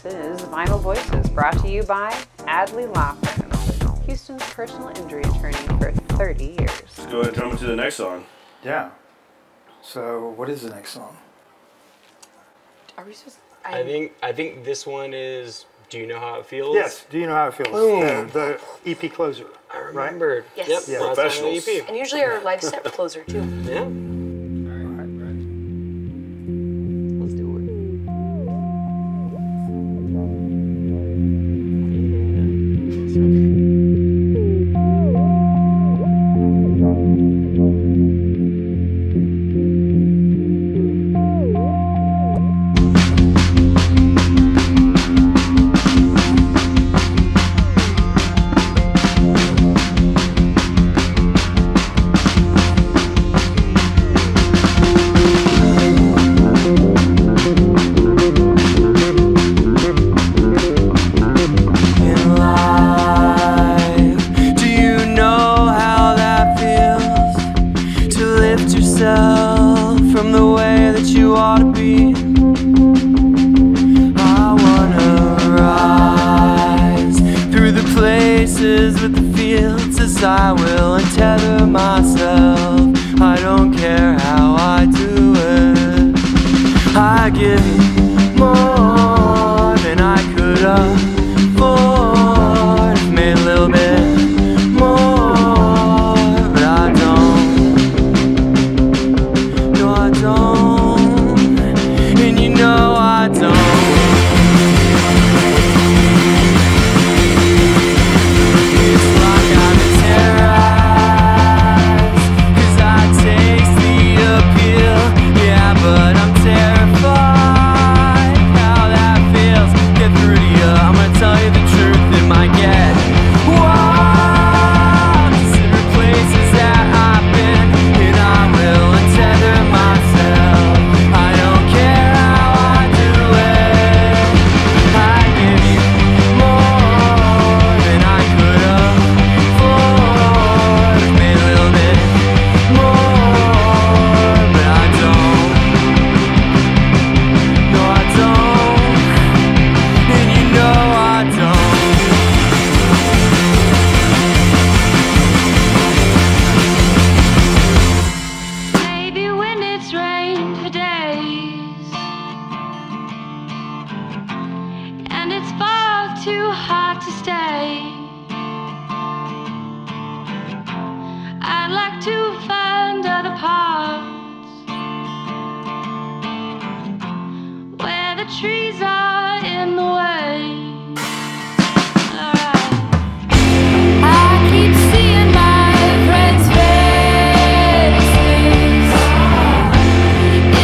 This is Vinyl Voices, brought to you by Adley Law Firm, Houston's personal injury attorney for 30 years. Let's go ahead and jump into the next song. Yeah. So, what is the next song? Are we supposed I think this one is Do You Know How It Feels? Yes, Do You Know How It Feels? The EP closer. I remembered. Yes. Yep, Yeah. last song on the EP. And usually our live set closer too. Yeah. Let's do it. From the way that you ought to be, I wanna rise through the places with the fields as I will untether myself. I don't care how I do it. I give more than I could afford. I've made a little bit more, but I don't. I don't, and you know I don't. It's like I'm terrorized, 'cause I taste the appeal. Yeah, but I'm terrified how that feels. Get through to you, I'm gonna tell you the truth. It might get wild. Consider places that I've been, and I will untether myself. I don't care how I do it. I give you more than I could afford. I've made a little bit more, but I don't. No, I don't, and you know I don't. Maybe when it's rained for days and it's far too hot to stay, I'd like to find other parts where the trees are in the way. Alright. I keep seeing my friends' faces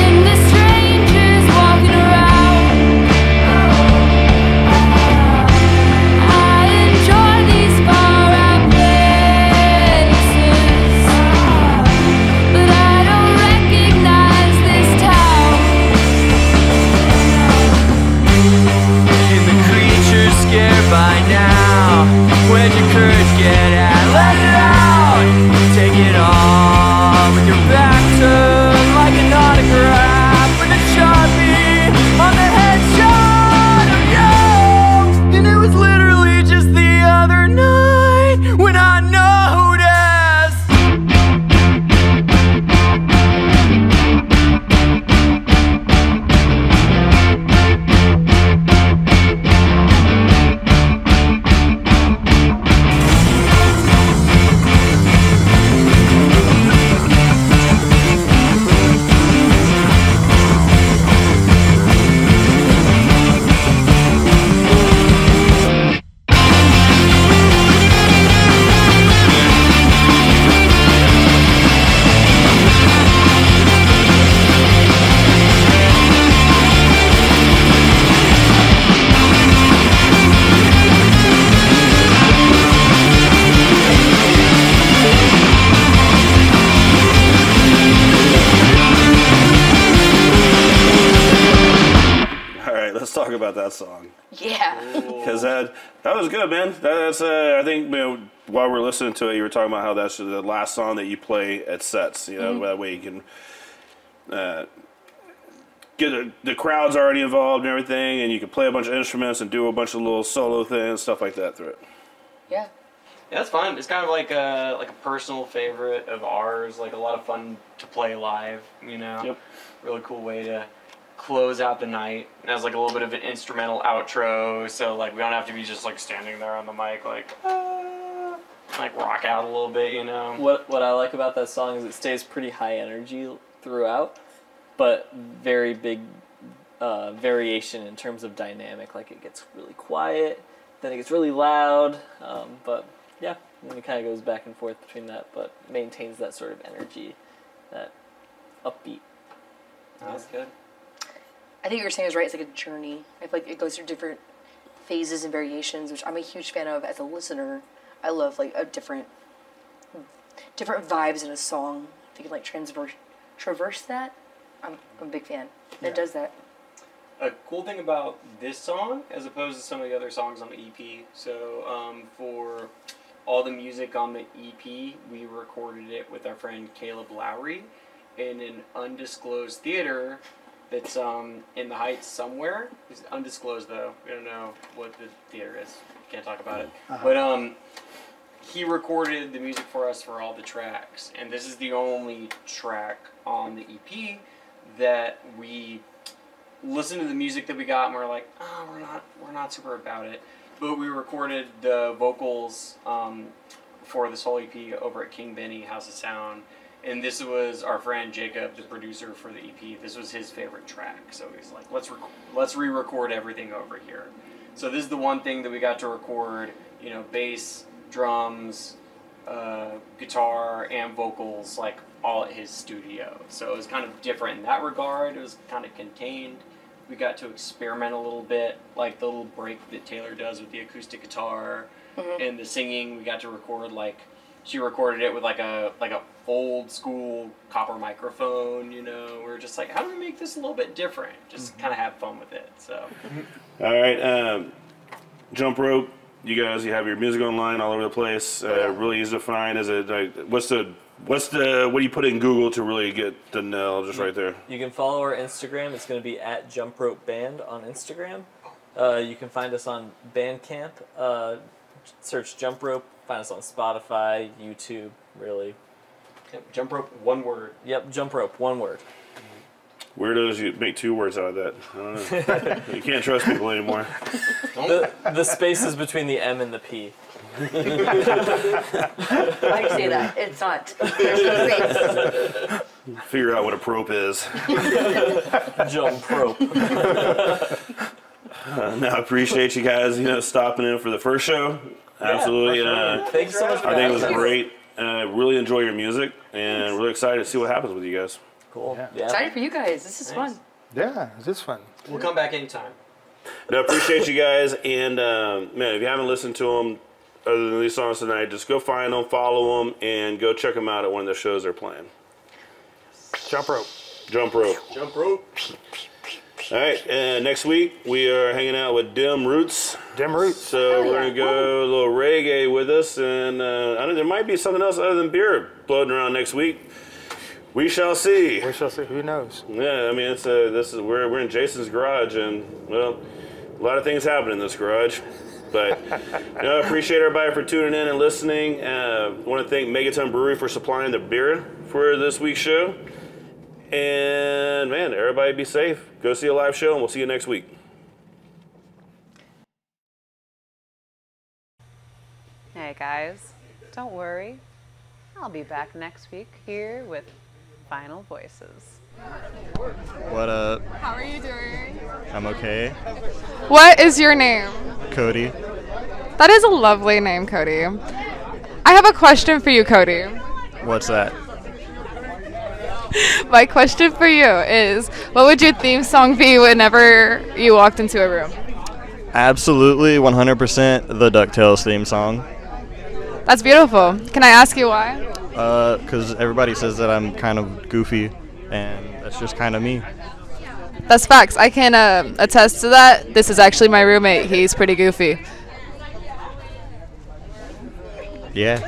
in the strangers walking around. I enjoy these far-out places, but I don't recognize this town. And the creature's scared by now. Where'd your courage get at? Let it out! Take it all with your back turned like an autograph with a Sharpie on the headshot of you. And it was literally just the other night when I noticed. All right, let's talk about that song. Yeah. Because that was good, man. That's I think while we're listening to it, you were talking about how that's the last song that you play at sets. You know, that way you can the crowd's already involved and everything, and you can play a bunch of instruments and do a bunch of little solo things, stuff like that through it. Yeah. Yeah, it's fun. It's kind of like a personal favorite of ours. Like a lot of fun to play live. You know. Yep. Really cool way to close out the night. It has like a little bit of an instrumental outro, so like we don't have to be just like standing there on the mic like rock out a little bit, you know. What I like about that song is it stays pretty high energy throughout, but very big variation in terms of dynamic. Like it gets really quiet, then it gets really loud, but yeah, and it kind of goes back and forth between that, but maintains that sort of energy, that upbeat. That's good. I think what you're saying is right. It's like a journey. I feel like it goes through different phases and variations, which I'm a huge fan of as a listener. I love like a different vibes in a song. If you can like traverse that, I'm a big fan. It does that. A cool thing about this song, as opposed to some of the other songs on the EP, so for all the music on the EP, we recorded it with our friend Caleb Lowry in an undisclosed theater that's in the Heights somewhere. It's undisclosed though. We don't know what the theater is. Can't talk about it. But he recorded the music for us for all the tracks, and this is the only track on the EP that we listened to the music that we got and we're like, oh, we're not super about it. But we recorded the vocals for this whole EP over at King Benny House of Sound. And this was our friend Jacob, the producer for the EP. This was his favorite track, so he's like, let's re-record everything over here. So this is the one thing that we got to record, you know, bass, drums, guitar, and vocals, like all at his studio. So it was kind of different in that regard. It was kind of contained. We got to experiment a little bit, like the little break that Taylor does with the acoustic guitar, and the singing. We got to record she recorded it with like a old school copper microphone, you know. We were just like, how do we make this a little bit different? Just kind of have fun with it. So, all right, Jumprope, you guys, you have your music online all over the place. Really easy to find. Is it like what do you put in Google to really get to know? Just right there. You can follow our Instagram. It's going to be at Jumprope Band on Instagram. You can find us on Bandcamp. Search Jumprope. Find us on Spotify, YouTube, really. Yep, Jumprope, one word. Yep, Jumprope, one word. Weirdos, you make 2 words out of that. I don't know. You can't trust people anymore. The spaces between the M and the P. Why do you say that? It's not. There's no space. Figure out what a prope is. Jumprope. No, I appreciate you guys, stopping in for the first show. Absolutely. Thanks so much for I think it was having us. great. Really enjoy your music, and really excited to see what happens with you guys. Cool. Yeah. Excited for you guys. This is fun. Yeah, it's fun. We'll come back anytime. No, appreciate you guys, and man, if you haven't listened to them other than these songs tonight, just go find them, follow them, and go check them out at one of the shows they're playing. Jumprope. Jumprope. All right, and next week we are hanging out with Dim Roots. So we're going to go a little reggae with us, and I don't know, there might be something else other than beer floating around next week. We shall see. Who knows? Yeah, I mean, we're in Jason's garage, and well, a lot of things happen in this garage. But I appreciate everybody for tuning in and listening. I want to thank Megaton Brewery for supplying the beer for this week's show. And man, everybody be safe. Go see a live show, and we'll see you next week. Hey guys, don't worry. I'll be back next week here with Final Voices. What up? How are you doing? I'm okay. What is your name? Cody. That is a lovely name, Cody. I have a question for you, Cody. What's that? My question for you is, what would your theme song be whenever you walked into a room? Absolutely 100% the DuckTales theme song. That's beautiful. Can I ask you why? Because everybody says that I'm kind of goofy, and that's just kind of me. That's facts. I can attest to that. This is actually my roommate. He's pretty goofy. Yeah.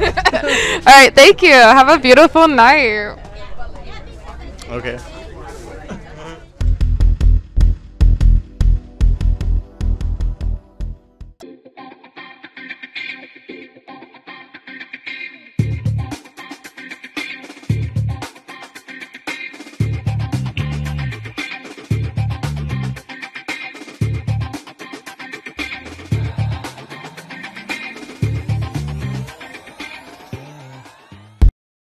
All right, thank you. Have a beautiful night. Okay.